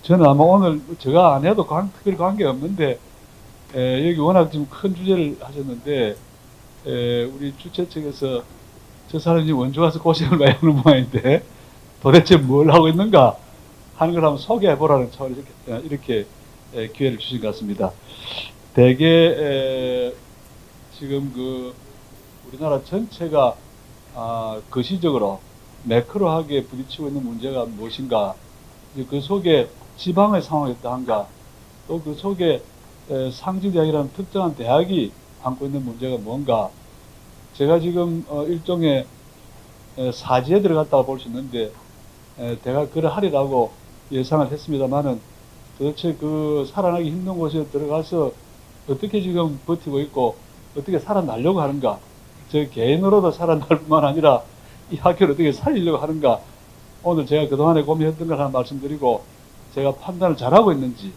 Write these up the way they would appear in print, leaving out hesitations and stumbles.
저는 아마 오늘 제가 안 해도 특별히 관계 없는데, 여기 워낙 좀 큰 주제를 하셨는데, 우리 주최 측에서 저 사람이 원주 가서 고생을 많이 하는 모양인데, 도대체 뭘 하고 있는가 하는 걸 한번 소개해 보라는 차원에서 이렇게 기회를 주신 것 같습니다. 대개 지금 우리나라 전체가 거시적으로 매크로하게 부딪히고 있는 문제가 무엇인가, 그 속에 지방의 상황이 어떠한가, 또 그 속에 상지대학이라는 특정한 대학이 안고 있는 문제가 뭔가, 제가 지금 일종의 사지에 들어갔다고 볼 수 있는데, 제가 그를 하리라고 예상을 했습니다만은, 도대체 그 살아나기 힘든 곳에 들어가서 어떻게 지금 버티고 있고 어떻게 살아나려고 하는가, 저 개인으로도 살아날 뿐만 아니라 이 학교를 어떻게 살리려고 하는가, 오늘 제가 그동안에 고민했던 걸 하나 말씀드리고, 제가 판단을 잘하고 있는지,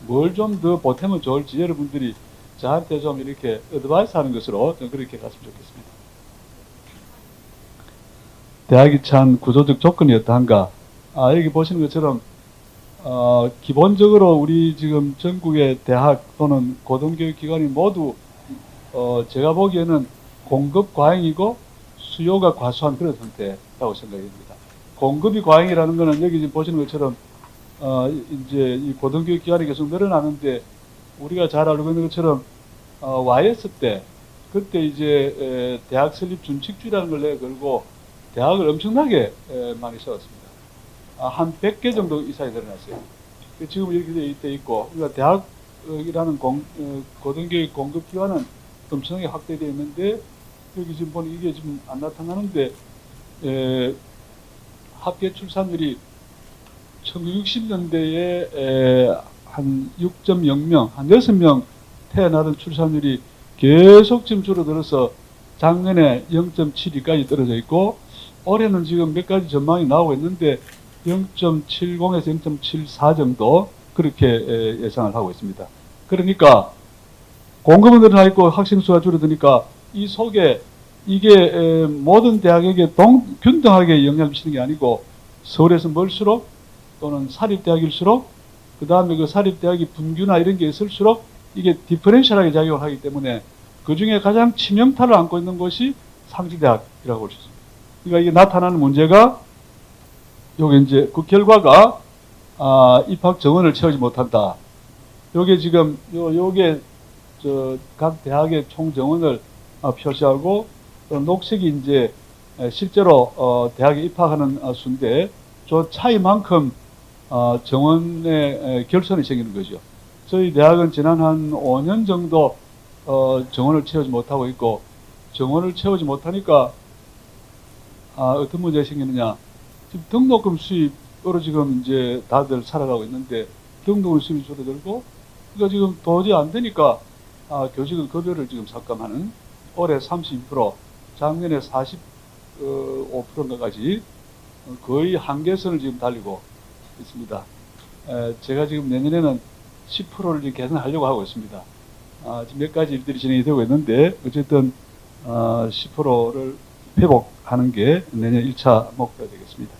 뭘 좀 더 보태면 좋을지 여러분들이 저한테 좀 이렇게 어드바이스 하는 것으로 좀 그렇게 갔으면 좋겠습니다. 대학이 찬 구조적 조건이 어떠한가. 여기 보시는 것처럼 기본적으로 우리 지금 전국의 대학 또는 고등교육기관이 모두 제가 보기에는 공급 과잉이고 수요가 과소한 그런 상태라고 생각이 듭니다. 공급이 과잉이라는 것은 여기 지금 보시는 것처럼 이제 이 고등교육기관이 계속 늘어나는데, 우리가 잘 알고 있는 것처럼 YS 때 그때 이제 대학 설립 준칙주의라는 걸 내걸고 대학을 엄청나게 많이 세웠습니다. 한 100개 정도 이상이 늘어났어요. 지금 이렇게 돼 있고, 그러니까 대학이라는 고등교육 공급기관은 엄청나게 확대되어 있는데, 여기 지금 보니 이게 지금 안 나타나는데, 합계 출산율이 1960년대에 한 6.0명, 한 6명 태어나던 출산율이 계속 지금 줄어들어서 작년에 0.72까지 떨어져 있고, 올해는 지금 몇 가지 전망이 나오고 있는데 0.70에서 0.74 정도 그렇게 예상을 하고 있습니다. 그러니까 공급은 늘어나 있고 학생 수가 줄어드니까 이 속에 이게 모든 대학에게 균등하게 영향을 미치는 게 아니고, 서울에서 멀수록 또는 사립대학일수록, 그 다음에 그 사립대학이 분규나 이런 게 있을수록 이게 디퍼런셜하게 작용을 하기 때문에, 그 중에 가장 치명타를 안고 있는 것이 상지대학이라고 볼 수 있습니다. 그러니까 이게 나타나는 문제가, 요게 이제 그 결과가 입학 정원을 채우지 못한다. 요게 지금 요게 각 대학의 총 정원을 표시하고, 녹색이 이제 실제로 대학에 입학하는 수인데, 저 차이만큼 정원의 결손이 생기는 거죠. 저희 대학은 지난 한 5년 정도 정원을 채우지 못하고 있고, 정원을 채우지 못하니까 어떤 문제가 생기느냐. 지금 등록금 수입으로 지금 이제 다들 살아가고 있는데, 등록금 수입이 줄어들고, 그러니까 지금 도저히 안 되니까 교직원 급여를 지금 삭감하는, 올해 32%, 작년에 45%까지 거의 한계선을 지금 달리고 있습니다. 제가 지금 내년에는 10%를 지금 개선하려고 하고 있습니다. 지금 몇 가지 일들이 진행이 되고 있는데, 어쨌든 10%를 회복하는 게 내년 1차 목표가 되겠습니다.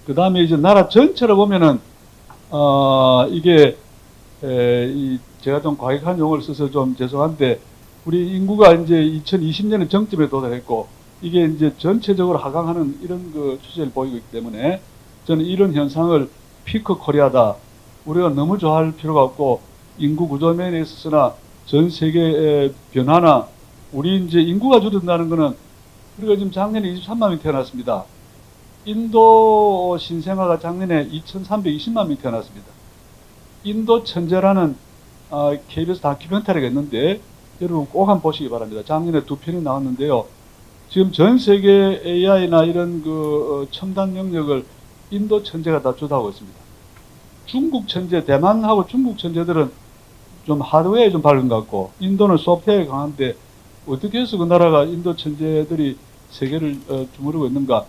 그 다음에 이제 나라 전체로 보면은 이게 제가 좀 과격한 용어를 써서 좀 죄송한데, 우리 인구가 이제 2020년에 정점에 도달했고, 이게 이제 전체적으로 하강하는 이런 그 추세를 보이고 있기 때문에, 저는 이런 현상을 피크 코리아다, 우리가 너무 좋아할 필요가 없고, 인구 구조 면에 있어서나 전 세계의 변화나, 우리 이제 인구가 줄어든다는 거는, 우리가 지금 작년에 23만 명이 태어났습니다. 인도 신생아가 작년에 2,320만 명이 태어났습니다. 인도 천재라는 KBS 다큐멘터리가 있는데, 여러분 꼭 한번 보시기 바랍니다. 작년에 2편이 나왔는데요. 지금 전 세계 AI나 이런 첨단 영역을 인도 천재가 다 주도하고 있습니다. 중국 천재, 대만하고 중국 천재들은 좀 하드웨어에 좀 밝은 것 같고, 인도는 소프트웨어에 강한데, 어떻게 해서 그 나라가 인도 천재들이 세계를 주무르고 있는가.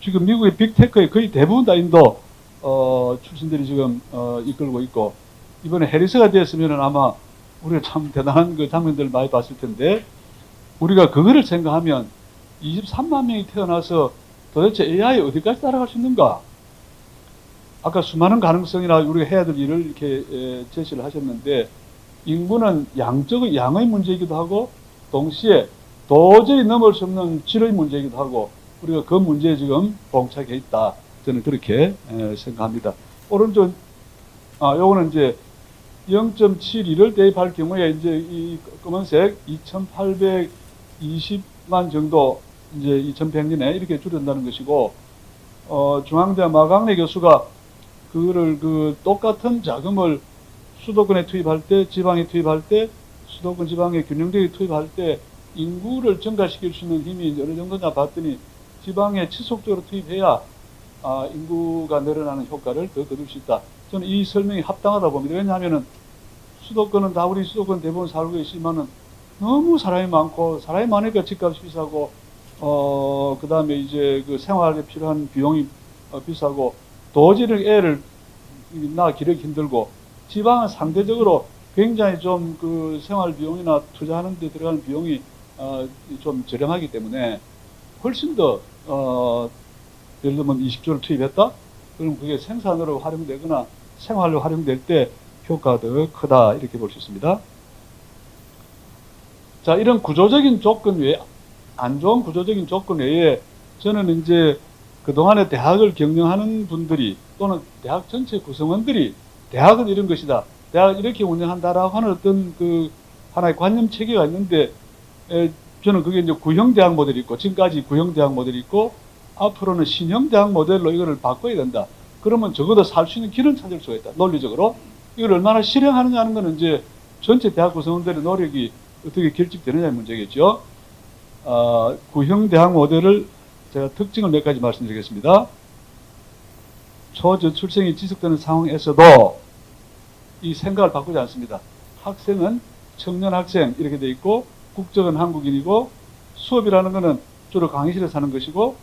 지금 미국의 빅테크의 거의 대부분 다 인도 출신들이 지금 이끌고 있고, 이번에 해리스가 되었으면 아마 우리가 참 대단한 그 장면들을 많이 봤을 텐데, 우리가 그거를 생각하면 23만 명이 태어나서 도대체 AI 어디까지 따라갈 수 있는가? 아까 수많은 가능성이나 우리가 해야 될 일을 이렇게 제시를 하셨는데, 인구는 양적의 양의 문제이기도 하고 동시에 도저히 넘을 수 없는 질의 문제이기도 하고 우리가 그 문제에 지금 봉착해 있다. 저는 그렇게 생각합니다. 오른쪽 요거는 이제 0.72를 대입할 경우에 이제 이 검은색 2,820만 정도 이제 2100년에 이렇게 줄였다는 것이고, 중앙대 마강래 교수가 그거를 똑같은 자금을 수도권에 투입할 때, 지방에 투입할 때, 수도권 지방에 균형되게 투입할 때 인구를 증가시킬 수 있는 힘이 어느 정도냐 봤더니 지방에 지속적으로 투입해야 인구가 늘어나는 효과를 더 거둘 수 있다. 저는 이 설명이 합당하다 봅니다. 왜냐하면은 수도권은 다 우리 수도권 대부분 살고 계시지만은 너무 사람이 많고, 사람이 많으니까 집값이 비싸고, 그 다음에 이제 그 생활에 필요한 비용이 비싸고, 도저히 애를 낳아 기르기 힘들고, 지방은 상대적으로 굉장히 좀 그 생활 비용이나 투자하는 데 들어가는 비용이 좀 저렴하기 때문에 훨씬 더 예를 들면 20조를 투입했다? 그럼 그게 생산으로 활용되거나 생활로 활용될 때 효과가 더 크다, 이렇게 볼 수 있습니다. 자, 이런 구조적인 조건 외에, 안 좋은 구조적인 조건 외에 저는 이제 그동안에 대학을 경영하는 분들이 또는 대학 전체 구성원들이 대학은 이런 것이다, 대학을 이렇게 운영한다라고 하는 어떤 그 하나의 관념 체계가 있는데, 저는 그게 이제 구형 대학 모델이 있고, 지금까지 구형 대학 모델이 있고, 앞으로는 신형 대학 모델로 이거를 바꿔야 된다. 그러면 적어도 살 수 있는 길은 찾을 수가 있다, 논리적으로. 이걸 얼마나 실행하느냐 하는 것은 이제 전체 대학 구성원들의 노력이 어떻게 결집되느냐의 문제겠죠. 구형 대학 모델을 제가 특징을 몇 가지 말씀드리겠습니다. 초저출생이 지속되는 상황에서도 이 생각을 바꾸지 않습니다. 학생은 청년 학생 이렇게 돼 있고, 국적은 한국인이고, 수업이라는 것은 주로 강의실에 사는 것이고,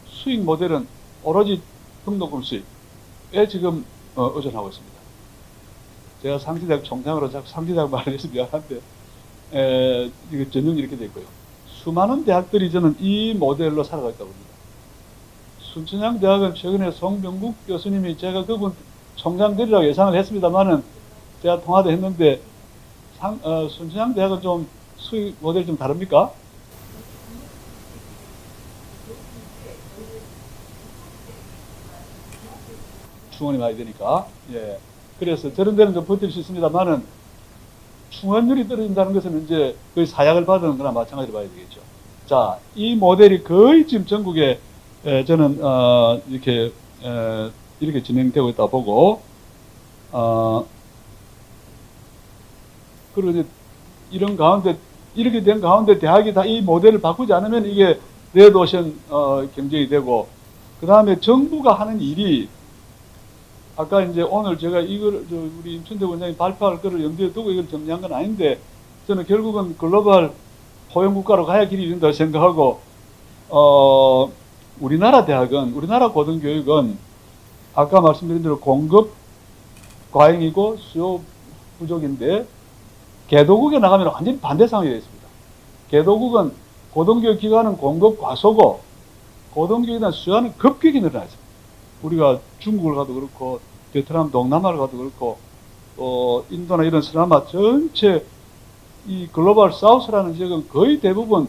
수익 모델은 오로지 등록금 수익에 지금 의존하고 있습니다. 제가 상지대학 총장으로 자꾸 상지대학 말을 해서 미안한데, 이거 전형이 이렇게 돼 있고요. 수많은 대학들이 저는 이 모델로 살아가 있다고 봅니다. 순천향대학은 최근에 송병국 교수님이, 제가 그분 총장 되리라고 예상을 했습니다만은 제가 통화도 했는데, 순천향대학은 좀 수익 모델이 좀 다릅니까? 충원이 많이 되니까. 예. 그래서 저런 데는 좀 버틸 수 있습니다만은 충원율이 떨어진다는 것은 이제 거의 사약을 받는 거나 마찬가지로 봐야 되겠죠. 자, 이 모델이 거의 지금 전국에 저는 이렇게 진행되고 있다 보고, 그리고 이제 이런 가운데, 이렇게 된 가운데 대학이 다 이 모델을 바꾸지 않으면 이게 레드오션 경쟁이 되고, 그 다음에 정부가 하는 일이, 아까 이제 오늘 제가 이걸 우리 임춘대 원장이 발표할 거를 염두에 두고 이걸 정리한 건 아닌데, 저는 결국은 글로벌 포용국가로 가야 길이 이른다고 생각하고, 우리나라 대학은, 우리나라 고등교육은 아까 말씀드린 대로 공급 과잉이고 수요 부족인데, 개도국에 나가면 완전히 반대 상황이 되어 있습니다. 개도국은 고등교육 기관은 공급 과소고 고등교육에 대한 수요는 급격히 늘어나 있습니다. 우리가 중국을 가도 그렇고, 베트남, 동남아를 가도 그렇고, 또 인도나 이런 서남아 전체 이 글로벌 사우스라는 지역은 거의 대부분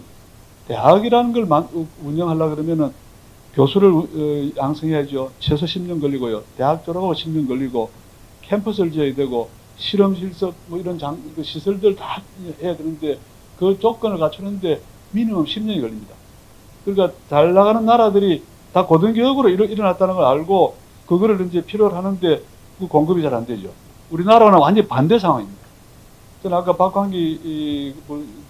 대학이라는 걸 운영하려고 그러면은 교수를 양성해야죠. 최소 10년 걸리고요. 대학 졸업하고 10년 걸리고, 캠퍼스를 지어야 되고, 실험 실습 뭐 이런 시설들 다 해야 되는데, 그 조건을 갖추는데 미니멈 10년이 걸립니다. 그러니까 잘 나가는 나라들이 다 고등교육으로 일어났다는 걸 알고 그거를 이제 필요로 하는데 그 공급이 잘 안 되죠. 우리나라는 완전히 반대 상황입니다. 저는 아까 박광기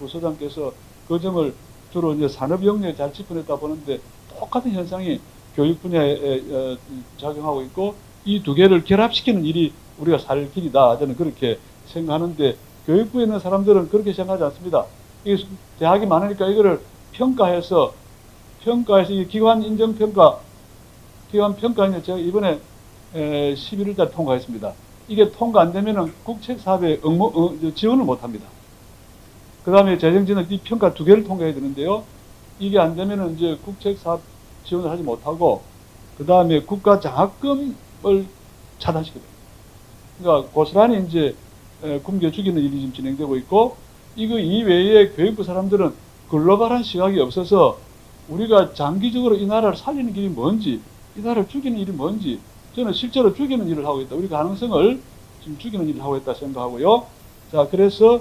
부소장께서 그 점을 주로 이제 산업 영역에 잘 짚어냈다 보는데, 똑같은 현상이 교육 분야에 작용하고 있고, 이 두 개를 결합시키는 일이 우리가 살 길이다, 저는 그렇게 생각하는데, 교육부에 있는 사람들은 그렇게 생각하지 않습니다. 이게 대학이 많으니까 이거를 평가해서 이 기관 인정평가, 기관 평가는 제가 이번에 11월달 통과했습니다. 이게 통과 안 되면은 국책 사업에 지원을 못 합니다. 그 다음에 재정진은 이 평가 두 개를 통과해야 되는데요. 이게 안 되면은 이제 국책 사업 지원을 하지 못하고, 그 다음에 국가 장학금을 차단시켜야 됩니다. 그러니까 고스란히 이제 굶겨 죽이는 일이 지금 진행되고 있고, 이거 이외에 교육부 사람들은 글로벌한 시각이 없어서 우리가 장기적으로 이 나라를 살리는 길이 뭔지, 이 나라를 죽이는 일이 뭔지, 저는 실제로 죽이는 일을 하고 있다. 우리 가능성을 지금 죽이는 일을 하고 있다 생각하고요. 자, 그래서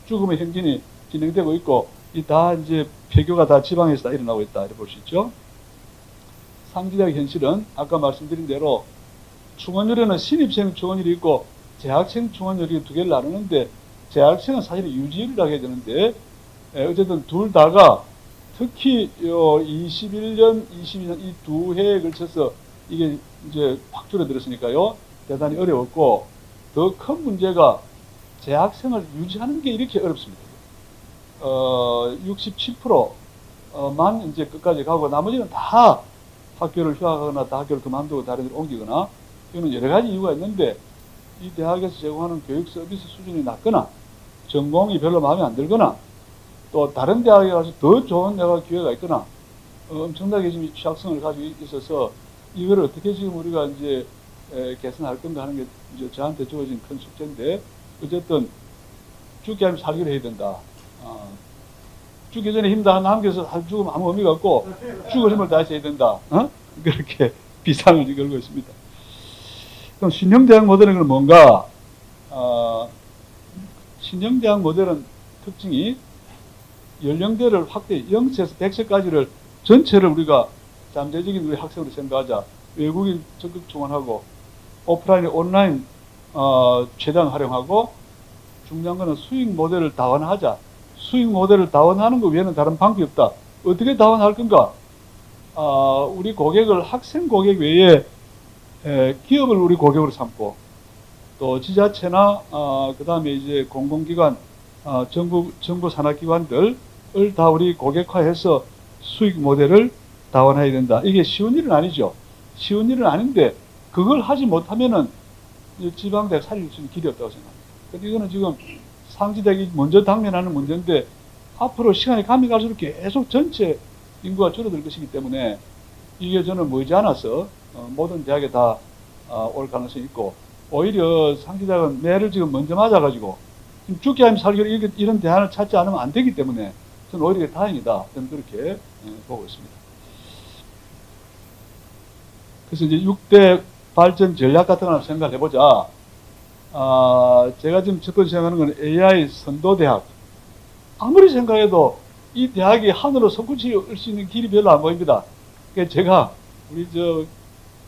죽음의 행진이 진행되고 있고, 이 다 이제 폐교가 다 지방에서 다 일어나고 있다. 이렇게 볼 수 있죠. 상지대학의 현실은 아까 말씀드린 대로 충원율에는 신입생 충원율이 있고 재학생 충원율이 두 개를 나누는데, 재학생은 사실 유지를 하게 되는데, 어쨌든 둘 다가 특히 21년, 22년 이 두 해에 걸쳐서 이게 이제 확 줄어들었으니까요. 대단히 어려웠고, 더 큰 문제가 재학생을 유지하는 게 이렇게 어렵습니다. 67%만 이제 끝까지 가고 나머지는 다 학교를 휴학하거나 다 학교를 그만두고 다른 데로 옮기거나, 이거는 여러 가지 이유가 있는데, 이 대학에서 제공하는 교육 서비스 수준이 낮거나 전공이 별로 마음에 안 들거나 또 다른 대학에 가서 더 좋은 내가 기회가 있거나 엄청나게 지금 취약성을 가지고 있어서 이걸 어떻게 지금 우리가 이제 개선할 건가 하는 게 이제 저한테 주어진 큰 숙제인데, 어쨌든 죽게 하면 살기를 해야 된다. 죽기 전에 힘 다 남겨서 죽으면 아무 의미가 없고 죽을 힘을 다해서 해야 된다. 그렇게 비상을 걸고 있습니다. 그럼 신형대학 모델은 뭔가? 신형대학 모델은 특징이 연령대를 확대, 0세에서 100세까지를 전체를 우리가 잠재적인 우리 학생으로 생각하자. 외국인 적극 지원하고 오프라인, 온라인 최대한 활용하고, 중요한 거는 수익 모델을 다원하자. 수익 모델을 다원하는 것 외에는 다른 방법이 없다. 어떻게 다원할 건가? 우리 고객을 학생 고객 외에 기업을 우리 고객으로 삼고, 또 지자체나 그 다음에 이제 공공기관, 정부 산하기관들을 다 우리 고객화해서 수익 모델을 다원해야 된다. 이게 쉬운 일은 아니죠. 쉬운 일은 아닌데 그걸 하지 못하면은 지방대학 살릴 수 있는 길이 없다고 생각합니다. 근데 이거는 지금 상지대학이 먼저 당면하는 문제인데, 앞으로 시간이 가면 갈수록 계속 전체 인구가 줄어들 것이기 때문에 이게 저는 머지않아서 모든 대학에 다 올 가능성이 있고, 오히려 상지대학은 매를 지금 먼저 맞아가지고 죽게 하면 살기로 이런 대안을 찾지 않으면 안 되기 때문에 저는 오히려 다행이다. 저는 그렇게 보고 있습니다. 그래서 이제 6대 발전 전략 같은 걸 생각해 보자. 제가 지금 첫 번째 생각하는 건 AI 선도대학. 아무리 생각해도 이 대학이 하늘로 솟구칠 수 있는 길이 별로 안 보입니다. 그러니까 제가 우리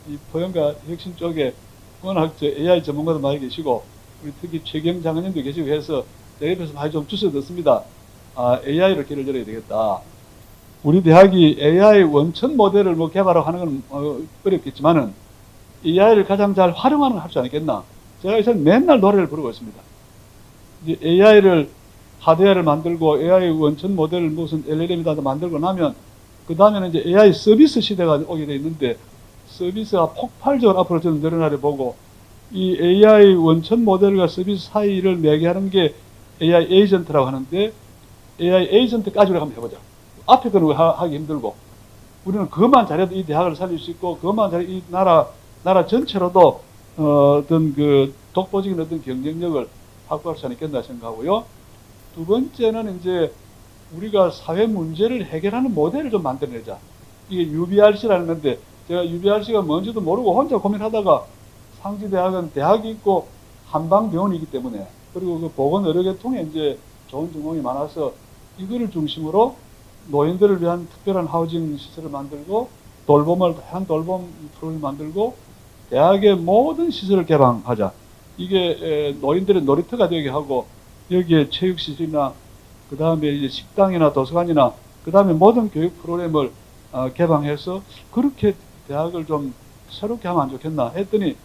이 포용과 혁신 쪽에 워낙 AI 전문가도 많이 계시고, 우리 특히 최경 장관님도 계시고 해서 내 옆에서 많이 좀 주워 듣습니다. AI로 길을 열어야 되겠다. 우리 대학이 AI 원천 모델을 뭐 개발하고 하는 건 어렵겠지만은 AI를 가장 잘 활용하는 걸 할 수 않겠나. 제가 요새 맨날 노래를 부르고 있습니다. 이제 AI를 하드웨어를 만들고 AI 원천 모델을 무슨 LLM이다 만들고 나면 그 다음에는 이제 AI 서비스 시대가 오게 돼 있는데, 서비스가 폭발적으로 앞으로 저는 늘어나려 보고, 이 AI 원천 모델과 서비스 사이를 매개하는 게 AI 에이전트라고 하는데, AI 에이전트까지 우리가 한번 해보자. 앞에 거는 하기 힘들고, 우리는 그것만 잘해도 이 대학을 살릴 수 있고, 그것만 잘해도 이 나라 전체로도 어떤 그 독보적인 어떤 경쟁력을 확보할 수 있겠나 생각하고요. 두 번째는 이제 우리가 사회 문제를 해결하는 모델을 좀 만들어내자. 이게 UBRC라는 건데, 제가 UBRC가 뭔지도 모르고 혼자 고민하다가, 상지대학은 대학이 있고 한방병원이기 때문에, 그리고 그 보건의료계통에 이제 좋은 전공이 많아서 이거를 중심으로 노인들을 위한 특별한 하우징 시설을 만들고, 다양한 돌봄 프로그램을 만들고, 대학의 모든 시설을 개방하자. 이게 노인들의 놀이터가 되게 하고, 여기에 체육시설이나 그 다음에 이제 식당이나 도서관이나 그 다음에 모든 교육 프로그램을 개방해서 그렇게 대학을 좀 새롭게 하면 안 좋겠나 했더니,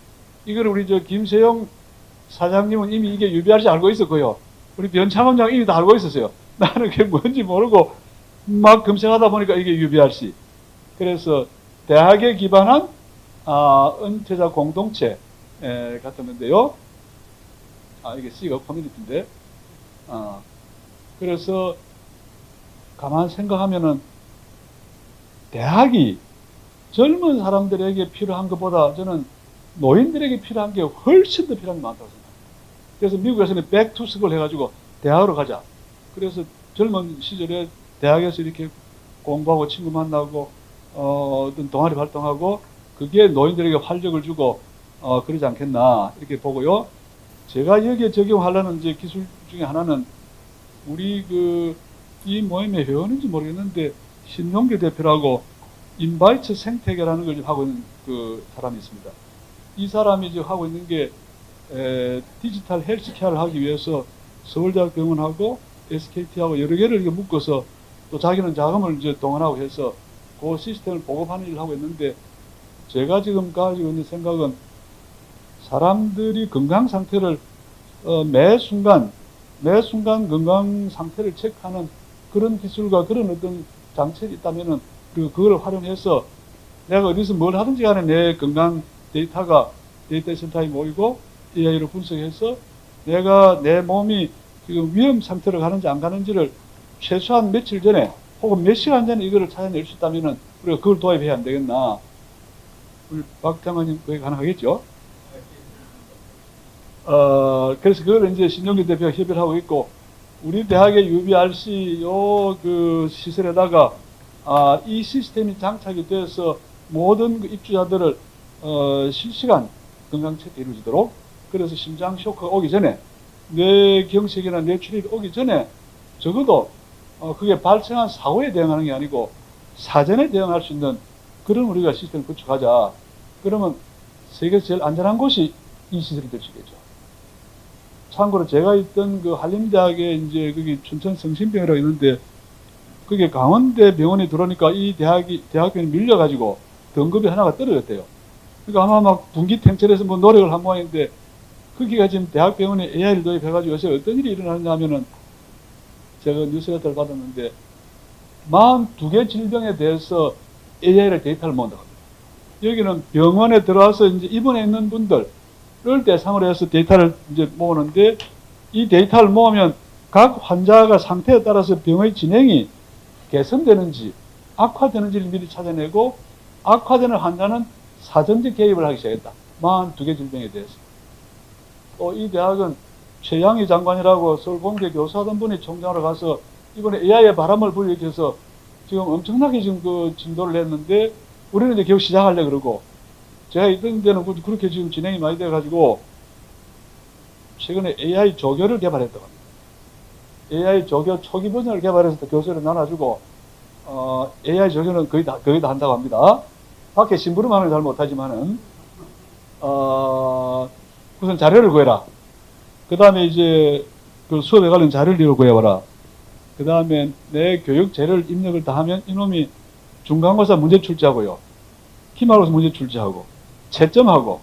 이걸 우리 김세용 사장님은 이미 이게 UBRC 알고 있었고요. 우리 변창원장 이미 다 알고 있었어요. 나는 그게 뭔지 모르고 막 검색하다 보니까 이게 UBRC. 그래서 대학에 기반한 은퇴자 공동체 같았는데요. 이게 C가 커뮤니티인데. 그래서 가만 생각하면은 대학이 젊은 사람들에게 필요한 것보다 저는 노인들에게 필요한 게 훨씬 더 필요한 게 많다고 생각합니다. 그래서 미국에서는 백투스쿨 해가지고 대학으로 가자. 그래서 젊은 시절에 대학에서 이렇게 공부하고 친구 만나고 어떤 동아리 활동하고 그게 노인들에게 활력을 주고 그러지 않겠나 이렇게 보고요. 제가 여기에 적용하려는 이제 기술 중에 하나는 우리 이 모임의 회원인지 모르겠는데 신용규 대표라고 인바이트 생태계라는 걸 하고 있는 그 사람이 있습니다. 이 사람이 지금 하고 있는 게 디지털 헬스케어를 하기 위해서 서울대학병원하고 SKT하고 여러 개를 이렇게 묶어서 또 자기는 자금을 이제 동원하고 해서 그 시스템을 보급하는 일을 하고 있는데 제가 지금 가지고 있는 생각은 사람들이 건강 상태를 매 순간 건강 상태를 체크하는 그런 기술과 그런 어떤 장치가 있다면은 그걸 활용해서 내가 어디서 뭘 하든지 간에 내 건강 데이터가 데이터 센터에 모이고 AI로 분석해서 내가 내 몸이 지금 위험 상태로 가는지 안 가는지를 최소한 며칠 전에 혹은 몇 시간 전에 이거를 찾아낼 수 있다면은 우리가 그걸 도입해야 안 되겠나. 우리 박 장관님 그게 가능하겠죠? 그래서 그걸 이제 신용기 대표가 협의를 하고 있고, 우리 대학의 UBRC 그 시설에다가, 이 시스템이 장착이 돼서 모든 그 입주자들을, 실시간 건강 체크가 이루어지도록, 그래서 심장 쇼크가 오기 전에, 뇌경색이나 뇌출혈이 오기 전에, 적어도, 그게 발생한 사고에 대응하는 게 아니고, 사전에 대응할 수 있는 그런 우리가 시스템을 구축하자. 그러면 세계에서 제일 안전한 곳이 이 시설이 될 수 있겠죠. 참고로 제가 있던 그 한림대학에 이제 거기 춘천 성심병이라고 있는데 그게 강원대 병원에 들어오니까 이 대학병이 밀려가지고 등급이 하나가 떨어졌대요. 그러니까 아마 막 분기탱천해서 뭐 노력을 한 모양인데 거기가 지금 대학병원에 AI를 도입해가지고 요새 어떤 일이 일어나느냐 하면은 제가 뉴스레터를 받았는데 42개 질병에 대해서 AI를 데이터를 모은다고 합니다. 여기는 병원에 들어와서 이제 입원해 있는 분들을 대상으로 해서 데이터를 이제 모으는데 이 데이터를 모으면 각 환자가 상태에 따라서 병의 진행이 개선되는지 악화되는지를 미리 찾아내고 악화되는 환자는 사전적 개입을 하기 시작했다. 42개 질병에 대해서. 또 이 대학은 최양희 장관이라고 서울공대 교수하던 분이 총장으로 가서 이번에 AI의 바람을 불이켜서 지금 엄청나게 지금 그 진도를 했는데 우리는 이제 겨우 시작하려고 그러고 제가 있던 데는 그렇게 지금 진행이 많이 돼가지고 최근에 AI 조교를 개발했다고 합니다. AI 조교 초기 버전을 개발해서 교수를 나눠주고 AI 조교는 거의 다 한다고 합니다. 밖에 심부름하는 잘 못하지만은 우선 자료를 구해라. 그 다음에 이제 그 수업에 관련 자료를 구해와라. 그 다음에 내 교육 재료를 입력을 다 하면 이놈이 중간고사 문제 출제하고요. 기말고사 문제 출제하고 채점하고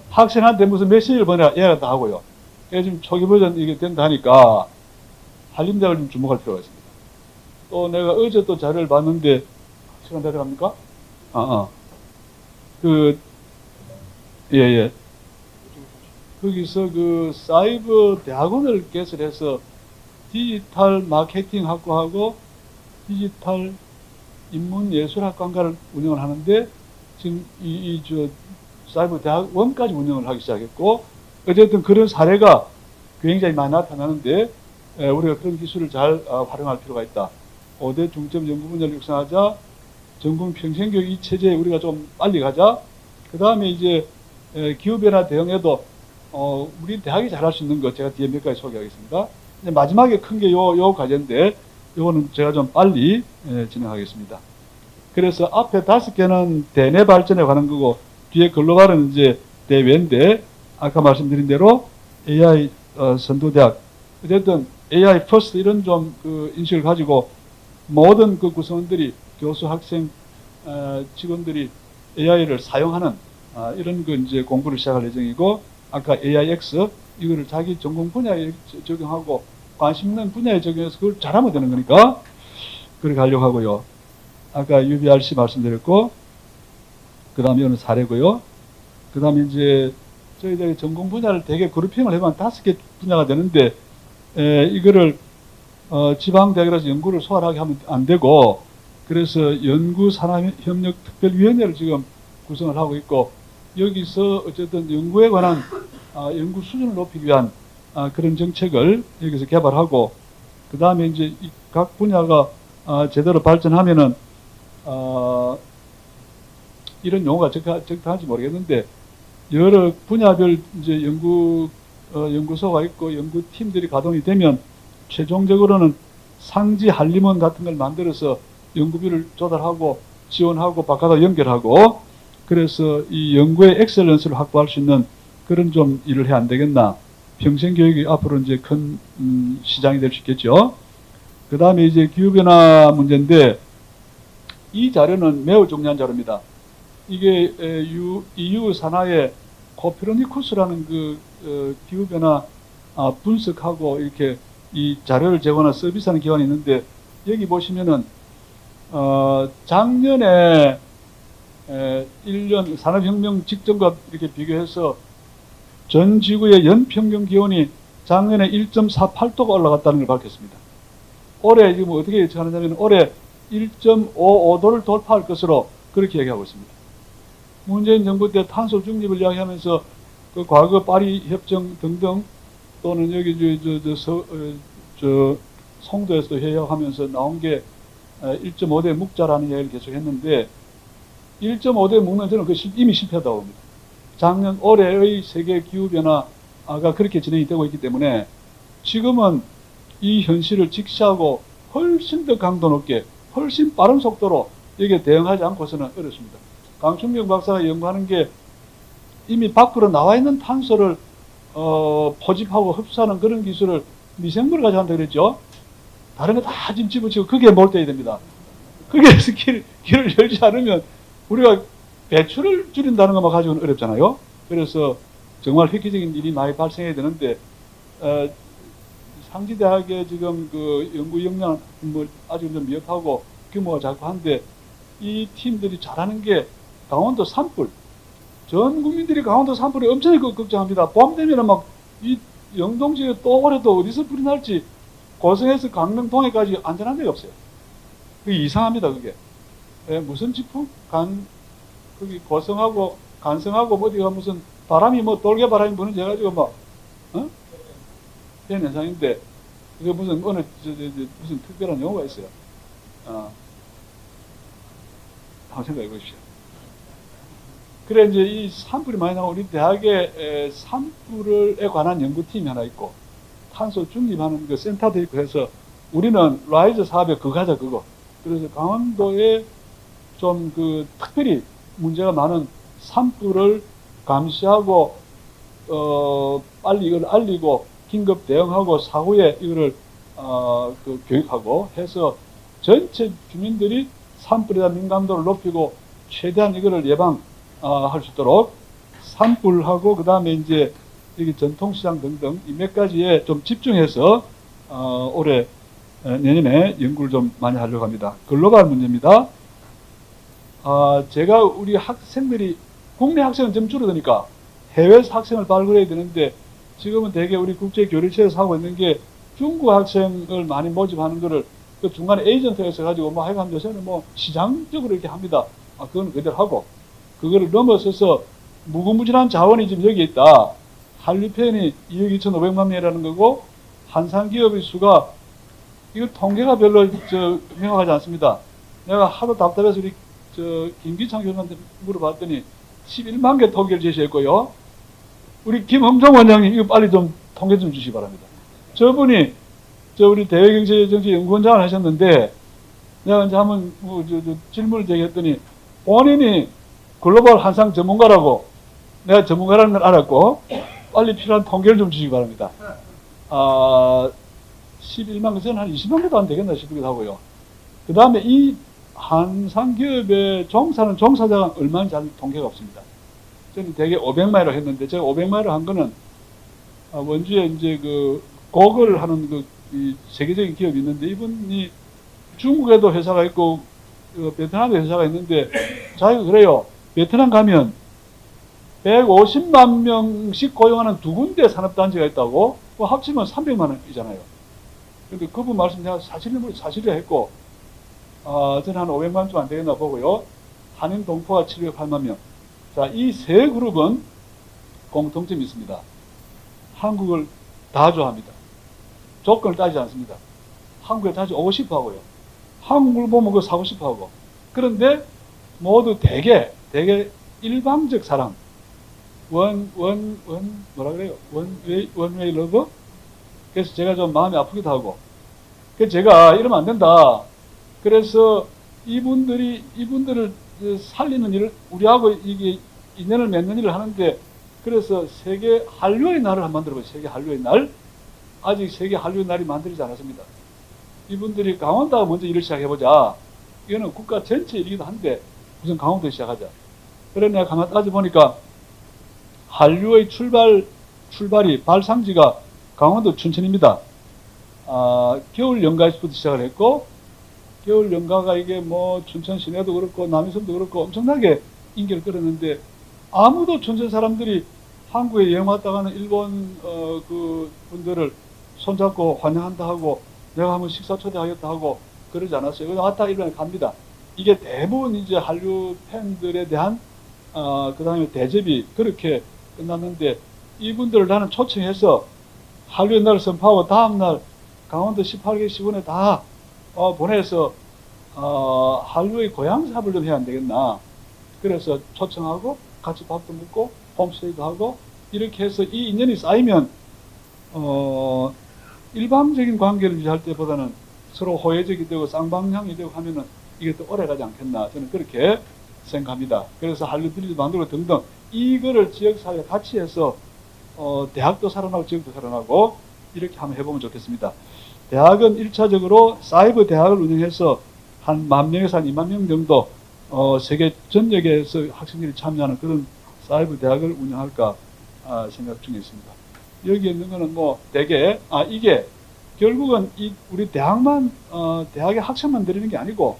학생한테 무슨 메시지를 보내라 얘가 다 하고요. 지금 초기 버전 이게 된다 하니까 한림대학을 좀 주목할 필요가 있습니다. 또 내가 어제 또 자료를 봤는데 시간 다 들어갑니까? 예. 거기서 그 사이버 대학원을 개설해서 디지털 마케팅 학과하고 디지털 인문예술학과를 운영을 하는데 지금 사이버 대학원까지 운영을 하기 시작했고 어쨌든 그런 사례가 굉장히 많이 나타나는데 우리가 그런 기술을 잘 활용할 필요가 있다. 5대 중점 연구 분야를 육성하자. 전국 평생교육 이 체제에 우리가 좀 빨리 가자. 그 다음에 이제 기후변화 대응에도 우리 대학이 잘할 수 있는 것 제가 뒤에 몇 가지 소개하겠습니다. 이제 마지막에 큰 게 요 과제인데 요거는 제가 좀 빨리 진행하겠습니다. 그래서 앞에 5개는 대내 발전에 관한 거고 뒤에 글로벌은 이제 대외인데 아까 말씀드린 대로 AI 선도대학 어쨌든 AI 퍼스트 이런 좀 그 인식을 가지고 모든 그 구성원들이 교수, 학생, 직원들이 AI를 사용하는 이런 그 이제 공부를 시작할 예정이고 아까 AIX 이거를 자기 전공 분야에 적용하고 관심 있는 분야에 적용해서 그걸 잘하면 되는 거니까 그렇게 하려고 하고요. 아까 UBRC 말씀드렸고 그 다음에 이거는 사례고요. 그 다음에 이제 저희들이 전공 분야를 되게 그룹핑을 해보면 5개 분야가 되는데 이거를 지방대학이라서 연구를 소홀하게 하면 안 되고 그래서 연구산업협력특별위원회를 지금 구성을 하고 있고 여기서 어쨌든 연구에 관한 연구 수준을 높이기 위한 그런 정책을 여기서 개발하고, 그 다음에 이제 각 분야가 제대로 발전하면은 이런 용어가 적당한지 모르겠는데, 여러 분야별 이제 연구소가 있고 연구팀들이 가동이 되면 최종적으로는 상지 한림원 같은 걸 만들어서 연구비를 조달하고 지원하고 바깥으로 연결하고, 그래서 이 연구의 엑셀런스를 확보할 수 있는 그런 좀 일을 해야 안 되겠나. 평생교육이 앞으로 이제 큰 시장이 될 수 있겠죠. 그 다음에 이제 기후변화 문제인데, 이 자료는 매우 중요한 자료입니다. 이게 EU 산하의 코페르니쿠스라는 기후변화 분석하고 이렇게 이 자료를 제공하는 서비스하는 기관이 있는데, 여기 보시면은 작년에 1년 산업혁명 직전과 이렇게 비교해서 전 지구의 연평균 기온이 작년에 1.48도가 올라갔다는 걸 밝혔습니다. 올해 지금 어떻게 예측하느냐면 올해 1.55도를 돌파할 것으로 그렇게 얘기하고 있습니다. 문재인 정부 때 탄소 중립을 이야기하면서 그 과거 파리 협정 등등, 또는 여기 송도에서도 회의하면서 나온 게 1.5대 묵자라는 이야기를 계속 했는데, 1.5대 묵는 저는 이미 실패하다고 봅니다. 작년 올해의 세계 기후변화가 그렇게 진행이 되고 있기 때문에 지금은 이 현실을 직시하고 훨씬 더 강도 높게 훨씬 빠른 속도로 여기에 대응하지 않고서는 어렵습니다. 강충명 박사가 연구하는 게 이미 밖으로 나와 있는 탄소를 포집하고 흡수하는 그런 기술을 미생물을 가지고 한다고 그랬죠. 다른 거 다 지금 집어치고 그게 몰두해야 됩니다. 거기에서 길을 열지 않으면 우리가 배출을 줄인다는 것만 가지고는 어렵잖아요. 그래서 정말 획기적인 일이 많이 발생해야 되는데, 상지대학의 지금 그 연구 역량 아직 좀 미흡하고 규모가 작고 한데, 이 팀들이 잘하는 게 강원도 산불. 전 국민들이 강원도 산불에 엄청 걱정합니다. 봄 되면은 막 이 영동 지역에 또 올해도 어디서 불이 날지, 고성에서 강릉 동해까지 안전한 데가 없어요. 그게 이상합니다, 그게. 무슨 지풍? 거기 고성하고 간성하고 어디가 무슨 바람이 돌개 바람이 부는지 해가지고 그런 현상인데, 그게 무슨 무슨 특별한 용어가 있어요. 한번 생각해 보십시오. 그래, 이제 이 산불이 많이 나오고, 우리 대학에 산불에 관한 연구팀이 하나 있고, 탄소 중립하는 그 센터도 있고 해서, 우리는 라이즈 사업에 그거 하자, 그거. 그래서 강원도에 좀 특별히 문제가 많은 산불을 감시하고, 빨리 이걸 알리고, 긴급 대응하고, 사후에 이거를, 교육하고 해서 전체 주민들이 산불에 대한 민감도를 높이고, 최대한 이거를 할 수 있도록 산불하고, 그 다음에 이제 여기 전통시장 등등 이 몇 가지에 좀 집중해서 올해 내년에 연구를 좀 많이 하려고 합니다. 글로벌 문제입니다. 제가 우리 학생들이 국내 학생은 좀 줄어드니까 해외에서 학생을 발굴해야 되는데, 지금은 대개 우리 국제교류처에서 하고 있는 게 중국 학생을 많이 모집하는 거를 그 중간에 에이전트가 있어가지고 하여간 요새는 시장적으로 이렇게 합니다. 그건 그대로 하고, 그거를 넘어서서 무궁무진한 자원이 지금 여기에 있다. 한류팬이 2억 2,500만 명이라는 거고, 한산기업의 수가, 이거 통계가 별로 명확하지 않습니다. 내가 하도 답답해서 우리 김기창 교수한테 물어봤더니 11만 개 통계를 제시했고요. 우리 김흥종 원장님 이거 빨리 좀 통계 좀 주시기 바랍니다. 저분이 우리 대외경제정치연구원장을 하셨는데, 내가 이제 한번 질문을 제기했더니 본인이 글로벌 한상 전문가라고, 내가 전문가라는 걸 알았고, 빨리 필요한 통계를 좀 주시기 바랍니다. 11만 개, 저는 한 20만 개도 안 되겠나 싶기도 하고요. 그 다음에 이 한상기업에 종사는 종사자가 얼마나 잘 통계가 없습니다. 저는 대개 500마일을 했는데, 제가 500마일을 한 거는 원주에 이제 고글 하는 이 세계적인 기업이 있는데, 이분이 중국에도 회사가 있고 베트남에 회사가 있는데, 자기가 그래요. 베트남 가면 150만 명씩 고용하는 두 군데 산업단지가 있다고. 합치면 300만 원이잖아요. 근데 그분 말씀 내가 사실이라 했고, 저는 한 500만 좀 안 되겠나 보고요. 한인 동포가 708만 명, 자, 이 세 그룹은 공통점이 있습니다. 한국을 다 좋아합니다. 조건을 따지지 않습니다. 한국에 다시 오고 싶어 하고요. 한국을 보면 그거 사고 싶어 하고. 그런데 모두 대개 일방적 사랑. 뭐라 그래요? 원웨이 러브? 그래서 제가 좀 마음이 아프기도 하고. 그래서 제가 이러면 안 된다. 그래서 이분들을 살리는 일을, 우리하고 이게 인연을 맺는 일을 하는데, 그래서 세계 한류의 날을 한번 만들어봐요. 세계 한류의 날. 아직 세계 한류의 날이 만들어지지 않았습니다. 이분들이 강원도가 먼저 일을 시작해보자. 이거는 국가 전체 일이기도 한데, 우선 강원도 시작하자. 그래 내가 가만 따져보니까, 한류의 출발이, 발상지가 강원도 춘천입니다. 겨울 연가에서부터 시작을 했고, 겨울 연가가 이게 뭐 춘천 시내도 그렇고 남이섬도 그렇고 엄청나게 인기를 끌었는데, 아무도 춘천 사람들이 한국에 여행 왔다가는 일본 그 분들을 손잡고 환영한다 하고 내가 한번 식사 초대하겠다 하고 그러지 않았어요. 그냥 왔다가 일본에 갑니다. 이게 대부분 이제 한류 팬들에 대한 그 다음에 대접이 그렇게 끝났는데, 이분들을 나는 초청해서 한류의 날을 선포하고 다음날 강원도 18개 시군에 다 보내서 한류의 고향 사업을 좀 해야 안 되겠나. 그래서 초청하고 같이 밥도 먹고 홈스테이도 하고 이렇게 해서 이 인연이 쌓이면 일방적인 관계를 유지할 때보다는 서로 호혜적이 되고 쌍방향이 되고 하면은 이게 또 오래가지 않겠나. 저는 그렇게 생각합니다. 그래서 한류 빌리도 만들고 등등 이거를 지역사회에 같이 해서 대학도 살아나고 지역도 살아나고 이렇게 한번 해보면 좋겠습니다. 대학은 1차적으로 사이버 대학을 운영해서 한 10,000명에서 한 20,000명 정도 세계 전역에서 학생들이 참여하는 그런 사이버 대학을 운영할까 생각 중에 있습니다. 여기 있는 거는 뭐 대개 이게 결국은 우리 대학만 대학의 학생만 드리는 게 아니고,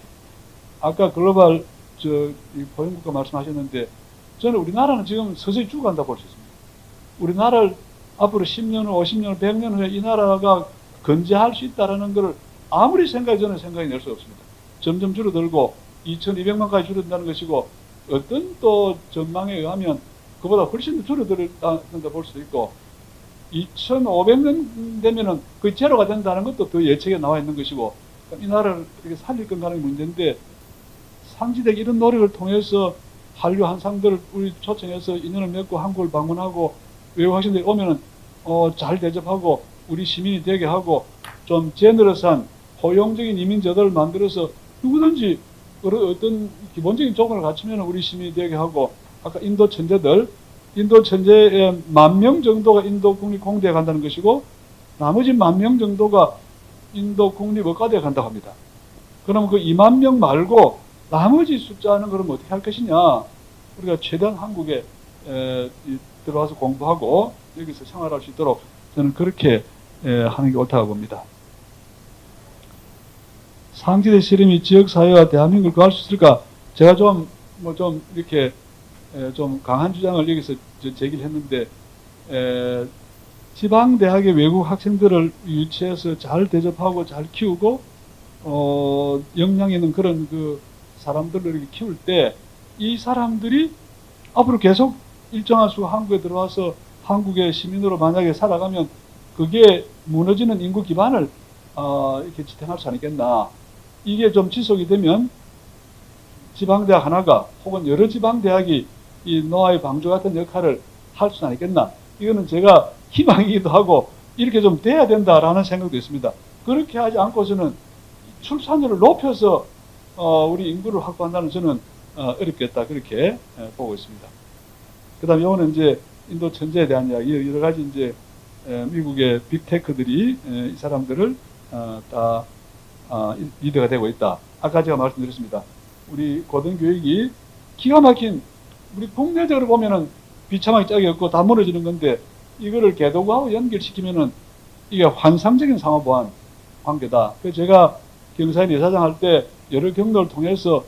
아까 글로벌 보행국가 말씀하셨는데, 저는 우리나라는 지금 서서히 죽어간다 볼 수 있습니다. 우리나라를 앞으로 10년 후, 50년 후, 100년 후에 이 나라가 건재할 수 있다는 것을 아무리 저는 생각이 낼 수 없습니다. 점점 줄어들고 2,200만까지 줄어든다는 것이고, 어떤 또 전망에 의하면 그보다 훨씬 더 줄어들다 볼 수도 있고, 2,500년 되면은 거의 제로가 된다는 것도 또 예측에 나와 있는 것이고, 이 나라를 이렇게 살릴 건가는 문제인데, 상지되게 이런 노력을 통해서 한류 한상들을 우리 초청해서 인연을 맺고 한국을 방문하고 외국 학생들이 오면은 잘 대접하고 우리 시민이 되게 하고, 좀 제너러스한 포용적인 이민자들을 만들어서 누구든지 어떤 기본적인 조건을 갖추면 우리 시민이 되게 하고, 아까 인도 천재의 10,000명 정도가 인도 국립공대에 간다는 것이고, 나머지 10,000명 정도가 인도 국립의과대에 간다고 합니다. 그러면 그 20,000명 말고 나머지 숫자는 그럼 어떻게 할 것이냐. 우리가 최대한 한국에 들어와서 공부하고 여기서 생활할 수 있도록 저는 그렇게 하는 게 옳다고 봅니다. 상지대 씨름이 지역사회와 대한민국을 구할 수 있을까? 제가 좀 이렇게 좀 강한 주장을 여기서 제기를 했는데, 지방대학의 외국 학생들을 유치해서 잘 대접하고 잘 키우고, 역량 있는 그런 그 사람들을 이렇게 키울 때, 이 사람들이 앞으로 계속 일정한 수 한국에 들어와서 한국의 시민으로 만약에 살아가면 그게 무너지는 인구 기반을 이렇게 지탱할 수 있겠나. 이게 좀 지속이 되면 지방대학 하나가 혹은 여러 지방대학이 이 노아의 방주 같은 역할을 할 수 있겠나. 이거는 제가 희망이기도 하고 이렇게 좀 돼야 된다라는 생각도 있습니다. 그렇게 하지 않고서는 출산율을 높여서 우리 인구를 확보한다는 저는 어렵겠다, 그렇게 보고 있습니다. 그 다음에 이거는 이제 인도 천재에 대한 이야기, 여러 가지 이제 미국의 빅테크들이 이 사람들을 다 리더가 되고 있다. 아까 제가 말씀드렸습니다. 우리 고등교육이 기가 막힌, 우리 국내적으로 보면은 비참하게 짝이 없고 다 무너지는 건데, 이거를 개도구하고 연결시키면은 이게 환상적인 상호보완 관계다. 그래서 제가 경사인 이사장 할 때 여러 경로를 통해서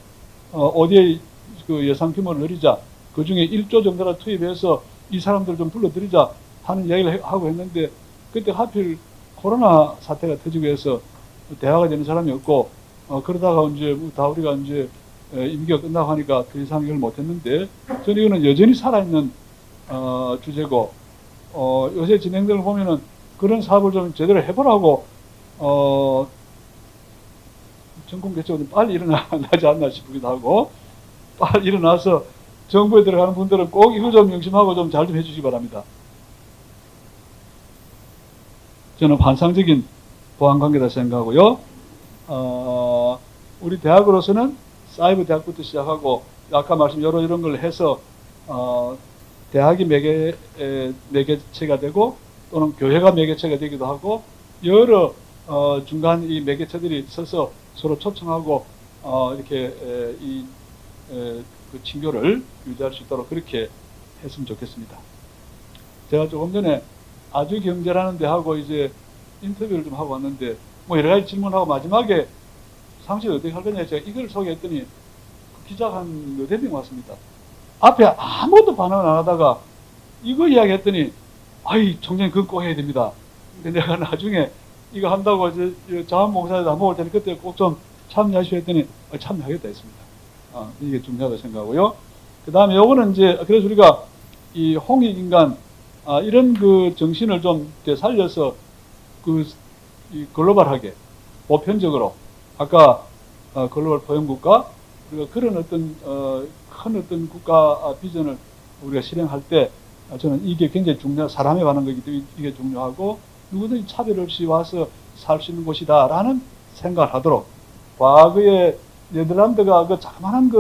어디에 그 예산 규모를 늘리자, 그 중에 1조 정도를 투입해서 이 사람들을 좀 불러들이자 하는 이야기를 하고 했는데, 그때 하필 코로나 사태가 터지고 해서 대화가 되는 사람이 없고, 그러다가 이제 다 우리가 이제 임기가 끝나고 하니까 더 이상 이걸 못했는데, 저는 이거는 여전히 살아있는 주제고, 요새 진행들을 보면은 그런 사업을 좀 제대로 해보라고 정권 개최가 좀 빨리 일어나지 않나 싶기도 하고, 빨리 일어나서 정부에 들어가는 분들은 꼭 이거 좀 명심하고 좀 잘 좀 해주시기 바랍니다. 저는 환상적인 보안관계다 생각하고요. 우리 대학으로서는 사이버 대학부터 시작하고, 아까 말씀 이런 걸 해서 대학이 매개체가 되고, 또는 교회가 매개체가 되기도 하고, 여러 중간 이 매개체들이 있어서 서로 초청하고 이렇게 그 친교를 유지할 수 있도록 그렇게 했으면 좋겠습니다. 제가 조금 전에 아주경제라는 데하고 이제 인터뷰를 좀 하고 왔는데, 뭐 여러 가지 질문하고 마지막에 상식 어떻게 할 거냐 제가 이걸 소개했더니 그 기자가 한 여덟 명 왔습니다. 앞에 아무것도 반응을 안 하다가 이거 이야기했더니, 아이 총장님 그거 꼭 해야 됩니다. 근데 내가 나중에 이거 한다고 자원봉사에도 한번 올 테니 그때 꼭 좀 참여하시오 했더니 참여하겠다 했습니다. 이게 중요하다고 생각하고요. 그 다음에 요거는 이제 그래서 우리가 이 홍익인간 이런 그 정신을 좀 살려서 이 글로벌하게 보편적으로 아까 글로벌 포용국가 우리가 그런 어떤 큰 어떤 국가 비전을 우리가 실행할 때 저는 이게 굉장히 사람에 관한 거기 때문에 이게 중요하고, 누구든지 차별 없이 와서 살 수 있는 곳이다라는 생각을 하도록, 과거에 네덜란드가 그 자그마한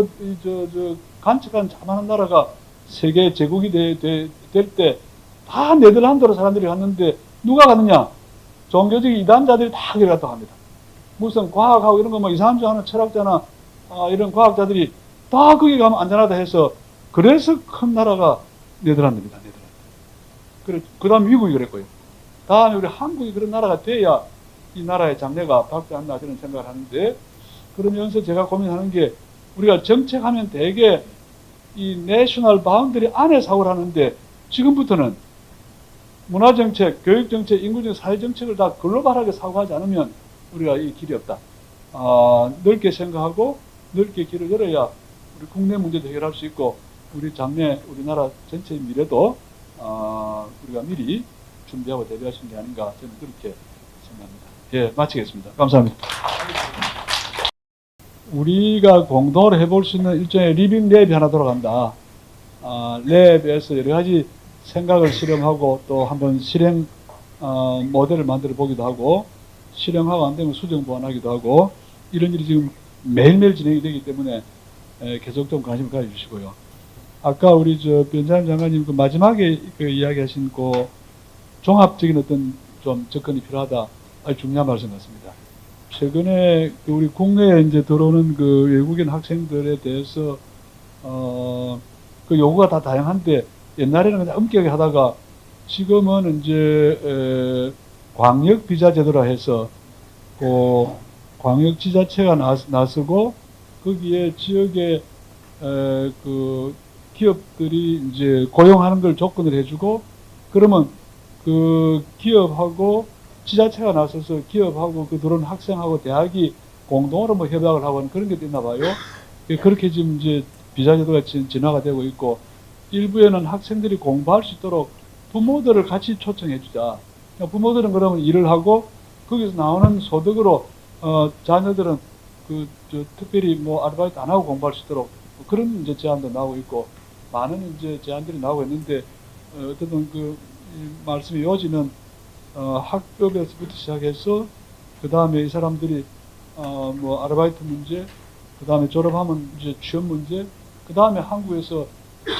간척한 자그마한 나라가 세계 제국이 될 때 다 네덜란드로 사람들이 갔는데 누가 갔느냐? 종교적 이단자들이 다 거기 갔다고 합니다. 무슨 과학하고 이런 거 뭐 이상한 줄 아는 철학자나 이런 과학자들이 다 거기 가면 안전하다 해서, 그래서 큰 나라가 네덜란드입니다. 네덜란드. 그 다음 미국이 그랬고요. 다음에 우리 한국이 그런 나라가 돼야 이 나라의 장래가 밝지 않나 그런 생각을 하는데, 그러면서 제가 고민하는 게, 우리가 정책하면 대개 이 내셔널 바운더리 안에 사고를 하는데, 지금부터는 문화정책, 교육정책, 인구정책, 사회정책을 다 글로벌하게 사고하지 않으면 우리가 이 길이 없다. 넓게 생각하고 넓게 길을 열어야 우리 국내 문제도 해결할 수 있고, 우리 장래, 우리나라 전체의 미래도 우리가 미리 준비하고 대비할 수 있는 게 아닌가, 저는 그렇게 생각합니다. 예, 마치겠습니다. 감사합니다. 우리가 공동으로 해볼 수 있는 일종의 리빙 랩이 하나 돌아간다. 랩에서 여러 가지 생각을 실험하고 또 한번 실행 모델을 만들어 보기도 하고, 실행하고 안 되면 수정 보완하기도 하고, 이런 일이 지금 매일매일 진행이 되기 때문에 계속 좀 관심을 가져주시고요. 아까 우리 변장님 장관님 그 마지막에 그 이야기하신 그 종합적인 어떤 좀 접근이 필요하다, 아주 중요한 말씀 같습니다. 최근에 우리 국내에 이제 들어오는 그 외국인 학생들에 대해서 그 요구가 다 다양한데, 옛날에는 그냥 엄격하게 하다가 지금은 이제 광역 비자 제도라 해서 그 광역 지자체가 나서고, 거기에 지역의 그 기업들이 이제 고용하는 걸 조건을 해주고, 그러면 그 기업하고 지자체가 나서서 기업하고 그 들어온 학생하고 대학이 공동으로 뭐 협약을 하고 하는 그런 게 있나 봐요. 그렇게 지금 이제 비자 제도가 진화가 되고 있고, 일부에는 학생들이 공부할 수 있도록 부모들을 같이 초청해 주자. 부모들은 그러면 일을 하고 거기서 나오는 소득으로 자녀들은 특별히 뭐 아르바이트 안 하고 공부할 수 있도록 그런 이제 제안도 나오고 있고, 많은 이제 제안들이 나오고 있는데, 어쨌든 그 말씀의 요지는 학급에서부터 시작해서 그 다음에 이 사람들이 뭐 아르바이트 문제, 그 다음에 졸업하면 이제 취업 문제, 그 다음에 한국에서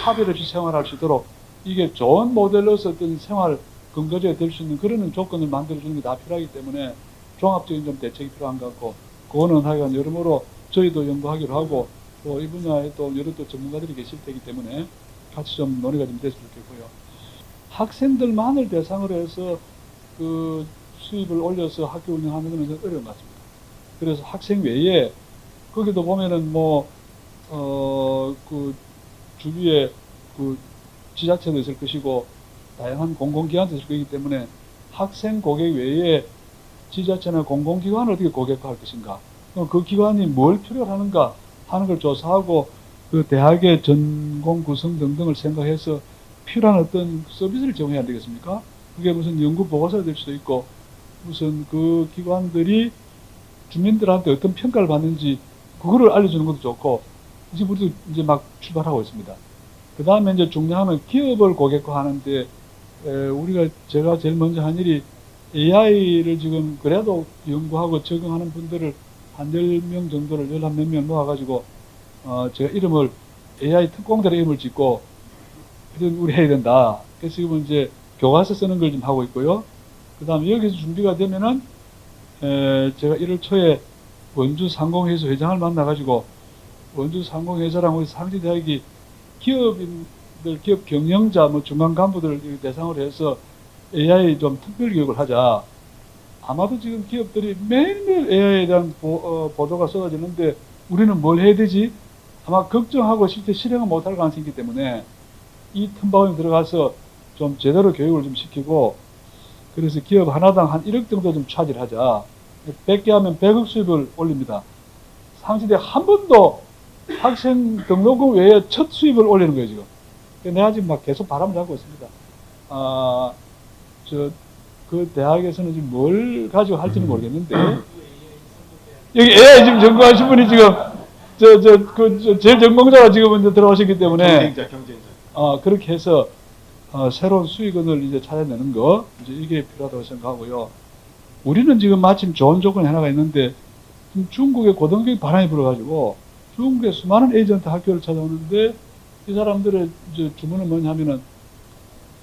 차별 없이 생활할 수 있도록 이게 좋은 모델로서 어떤 생활 근거지가 될 수 있는 그런 조건을 만들어주는 게 다 필요하기 때문에 종합적인 좀 대책이 필요한 것 같고, 그거는 하여간 여러모로 저희도 연구하기로 하고, 또 이 분야에 또 여러 또 전문가들이 계실 테기 때문에 같이 좀 논의가 좀 됐으면 좋겠고요. 학생들만을 대상으로 해서 그 수입을 올려서 학교 운영하는 것은 좀 어려운 것 같습니다. 그래서 학생 외에 거기도 보면은 그 주위에 그 지자체도 있을 것이고 다양한 공공기관도 있을 거기 때문에 학생 고객 외에 지자체나 공공기관을 어떻게 고객화할 것인가, 그 기관이 뭘 필요로 하는가 하는 걸 조사하고 그 대학의 전공 구성 등등을 생각해서 필요한 어떤 서비스를 제공해야 되겠습니까? 그게 무슨 연구 보고서가 될 수도 있고 무슨 그 기관들이 주민들한테 어떤 평가를 받는지 그거를 알려주는 것도 좋고 지금 우리도 이제 막 출발하고 있습니다. 그 다음에 이제 중요한 기업을 고객화하는데 제가 제일 먼저 한 일이 AI를 지금 그래도 연구하고 적용하는 분들을 한 10명 정도를 11몇 명 모아가지고 제가 이름을 AI 특공대로 이름을 짓고 우리 해야 된다. 그래서 지금 이제 교과서 쓰는 걸 좀 하고 있고요. 그 다음에 여기서 준비가 되면은 제가 1월 초에 원주 상공회의소 회장을 만나가지고 원주 상공회의소랑 우리 상지대학이 기업인들, 기업 경영자, 뭐 중간 간부들 대상으로 해서 AI 좀 특별 교육을 하자. 아마도 지금 기업들이 매일매일 AI에 대한 보도가 쏟아지는데 우리는 뭘 해야 되지? 아마 걱정하고 실제 실행을 못할 가능성이 있기 때문에 이 틈바구니 들어가서 좀 제대로 교육을 좀 시키고 그래서 기업 하나당 한 1억 정도 좀 차지를 하자. 100개 하면 100억 수입을 올립니다. 상시대 한 번도 학생 등록금 외에 첫 수입을 올리는 거예요, 지금. 내가 지금 막 계속 바람을 잡고 있습니다. 그 대학에서는 지금 뭘 가지고 할지는 모르겠는데, 여기 AI 지금 전공하신 분이 지금, 제일 전공자가 지금 이제 들어오셨기 때문에, 경쟁자. 그렇게 해서, 새로운 수익원을 이제 찾아내는 거, 이제 이게 필요하다고 생각하고요. 우리는 지금 마침 좋은 조건이 하나가 있는데, 지금 중국의 고등교육 바람이 불어가지고, 중국의 수많은 에이전트 학교를 찾아오는데, 이 사람들의 이제 주문은 뭐냐면은,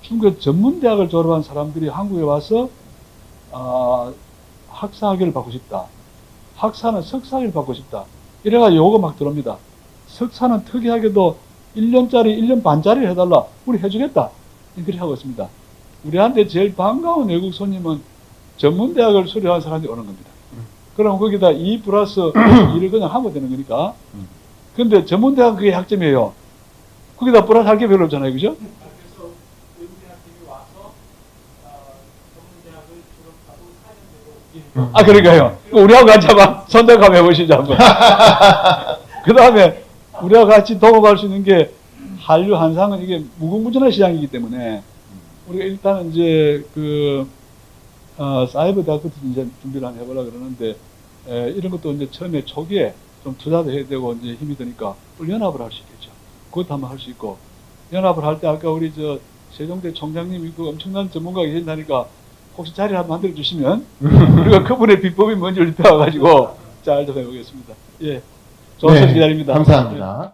중국의 전문대학을 졸업한 사람들이 한국에 와서, 학사학위를 받고 싶다. 학사는 석사학위를 받고 싶다. 이래가 요거 막 들어옵니다. 석사는 특이하게도 1년짜리, 1년 반짜리를 해달라. 우리 해주겠다. 이렇게 하고 있습니다. 우리한테 제일 반가운 외국 손님은 전문대학을 수료한 사람이 오는 겁니다. 그럼 거기다 2 플러스 1을 그냥 하면 되는 거니까. 근데 전문대학은 그게 약점이에요. 거기다 플러스 할 게 별로 없잖아요. 그죠? 그래서 의무대학생이 와서 전문대학을 졸업하고 4년 되고 그러니까요. 우리하고 같이 한번 선택 한번 해보시죠, 한번. 그 다음에 우리와 같이 동업할 수 있는 게 한류 한상은 이게 무궁무진한 시장이기 때문에 우리가 일단은 이제 사이버 대학부터 이제 준비를 한번 해보려고 그러는데 이런 것도 이제 처음에 초기에 좀 투자도 해야 되고 이제 힘이 드니까 연합을 할 수 있겠죠. 그것도 한번 할 수 있고 연합을 할 때 아까 우리 세종대 총장님이 그 엄청난 전문가가 계신다니까 혹시 자리를 한번 만들어 주시면 우리가 그분의 비법이 뭔지를 배워가지고 잘 좀 해보겠습니다. 예, 좋은 소식 기다립니다. 감사합니다.